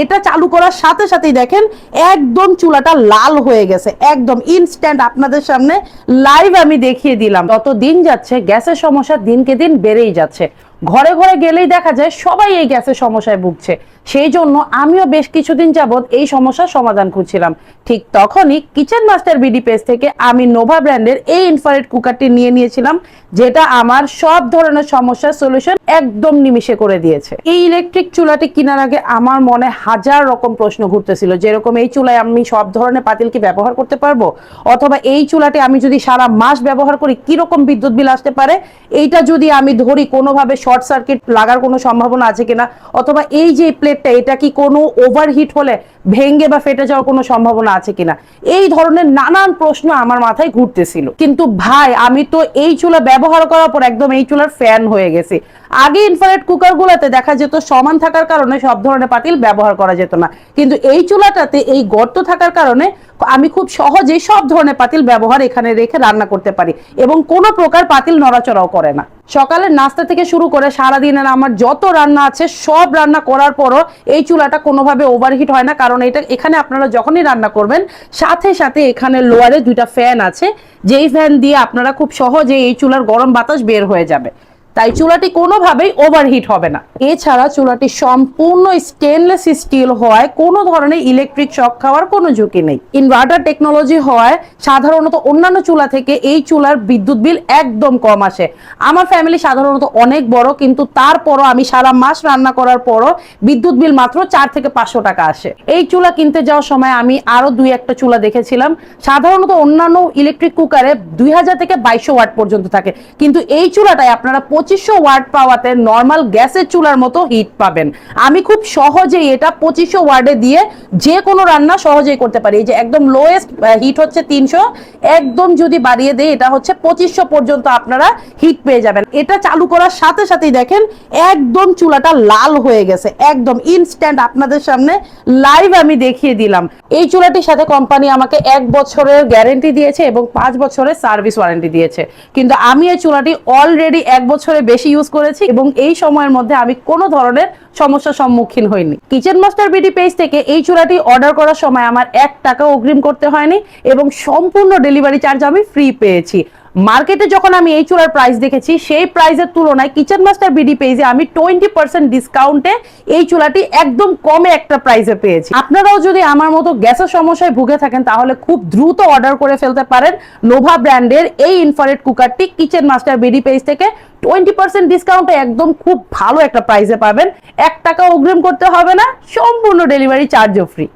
এটা চালু করার সাথে সাথেই দেখেন একদম চুলাটা লাল হয়ে গেছে, একদম ইনস্ট্যান্ট আপনাদের সামনে লাইভ আমি দেখিয়ে দিলাম। যত দিন যাচ্ছে গ্যাসের সমস্যা দিনকে দিন বেড়েই যাচ্ছে, ঘরে ঘরে গেলেই দেখা যায় সবাই এই গ্যাসের সমস্যায় ভুগছে। সেই জন্য আমিও বেশ কিছুদিন যাবত এই সমস্যার সমাধান খুঁজছিলাম। ঠিক তখনই কিচেন মাস্টার বিডি পেজ থেকে আমি নোভা ব্র্যান্ডের এই ইনফ্রারেড কুকারটি নিয়েছিলাম, যেটা আমার সব ধরনের সমস্যার সলিউশন একদম নিমিষে করে দিয়েছে। এই ইলেকট্রিক চুলাটি কেনার আগে আমার মনে হাজার রকম প্রশ্ন ঘুরতেছিল, যেরকম এই চুলায় আমি সব ধরনের পাতিল কি ব্যবহার করতে পারবো, অথবা এই চুলাটি আমি যদি সারা মাস ব্যবহার করি কিরকম বিদ্যুৎ বিল আসতে পারে, এইটা যদি আমি ধরি কোনোভাবে শর্ট সার্কিট লাগার কোনো সম্ভাবনা আছে কিনা, অথবা এই যে প্লেটটা এটা কি কোনো ওভারহিট হলে ভেঙে বা ফেটে যাওয়ার কোনো সম্ভাবনা আছে কিনা, এই ধরনের নানান প্রশ্ন আমার মাথায় ঘুরতেছিল। কিন্তু ভাই আমি তো এই চুলা ব্যবহার করার পর একদম এই চুলার ফ্যান হয়ে গেছি। আগে ইনফ্রারেড কুকার গুলাতে দেখা যেত সমান থাকার কারণে সব ধরনের পাতিল ব্যবহার করা যেত না, কিন্তু এই চুলাটাতে এই গর্ত থাকার কারণে আমি খুব সহজেই সব ধরনের পাতিল ব্যবহার এখানে রেখে রান্না করতে পারি এবং কোনো প্রকার পাতিল নড়াচড়াও করে না। সকালের নাস্তা থেকে শুরু করে সারাদিনের আমার যত রান্না আছে সব রান্না করার পরও এই চুলাটা কোনোভাবে ওভারহিট হয় না, কারণ এটা এখানে আপনারা যখনই রান্না করবেন সাথে সাথে এখানে লোয়ারে দুইটা ফ্যান আছে, যেই ফ্যান দিয়ে আপনারা খুব সহজে এই চুলার গরম বাতাস বের হয়ে যাবে, তাই চুলাটি কোনোভাবেই ওভারহিট হবে না। এছাড়া চুলাটি সম্পূর্ণ স্টেনলেস স্টিল হওয়ায় কোনো ধরনের ইলেকট্রিক শক খাওয়ার কোনো ঝুঁকি নেই। ইনভার্টার টেকনোলজি হওয়ায় সাধারণত অন্যান্য চুলা থেকে এই চুলার বিদ্যুৎ বিল একদম কম আসে। আমার ফ্যামিলি সাধারণত অনেক বড়, কিন্তু তারপরও আমি সারা মাস রান্না করার পরও বিদ্যুৎ বিল মাত্র 4 থেকে 500 টাকা আসে। এই চুলা কিনতে যাওয়ার সময় আমি আরো 2-1টা চুলা দেখেছিলাম। সাধারণত অন্যান্য ইলেকট্রিক কুকারে 2000 থেকে 2200 ওয়াট পর্যন্ত থাকে, কিন্তু এই চুলাটায় আপনারা 2500 ওয়াট পাওয়াতে নরমাল গ্যাসের চুলার মতো হিট পাবেন। আমি খুব সহজেই এটা 2500 ওয়াটে দিয়ে যে কোনো রান্না সহজেই করতে পারি। এই যে একদম লোয়েস্ট হিট হচ্ছে 300, একদম যদি বাড়িয়ে দেই এটা হচ্ছে 2500 পর্যন্ত আপনারা হিট পেয়ে যাবেন। এটা চালু করার সাথে সাথেই দেখেন একদম চুলাটা লাল হয়ে গেছে, একদম ইনস্ট্যান্ট আপনাদের সামনে লাইভ আমি দেখিয়ে দিলাম। এই চুলাটির সাথে কোম্পানি আমাকে 1 বছরের গ্যারেন্টি দিয়েছে এবং 5 বছরের সার্ভিস ওয়ারেন্টি দিয়েছে, কিন্তু আমি এই চুলাটি অলরেডি 1 বছরের বেশি ইউজ করেছি এবং এই সময়ের মধ্যে আমি কোনো ধরনের সমস্যার সম্মুখীন হইনি। কিচেন মাস্টার বিডি পেজ থেকে এই চুলাটি অর্ডার করার সময় আমার 1 টাকা অগ্রিম করতে হয়নি এবং সম্পূর্ণ ডেলিভারি চার্জ আমি ফ্রি পেয়েছি। মার্কেটে যখন আমি এই চুলার প্রাইস দেখেছি সেই প্রাইসের তুলনায় কিচেন মাস্টার বিডি পেজে আমি 20% ডিসকাউন্টে এই চুলাটি একদম কমে একটা প্রাইসে পেয়েছি। আপনারাও যদি আমার মতো গ্যাসের সমস্যায় ভুগে থাকেন তাহলে খুব দ্রুত অর্ডার করে ফেলতে পারেন নোভা ব্র্যান্ডের এই ইনফ্রারেড কুকারটি কিচেন মাস্টার বিডি পেজ থেকে 20% ডিসকাউন্টে একদম খুব ভালো একটা প্রাইসে পাবেন। 1 টাকা অগ্রিম করতে হবে না, সম্পূর্ণ ডেলিভারি চার্জও ফ্রি।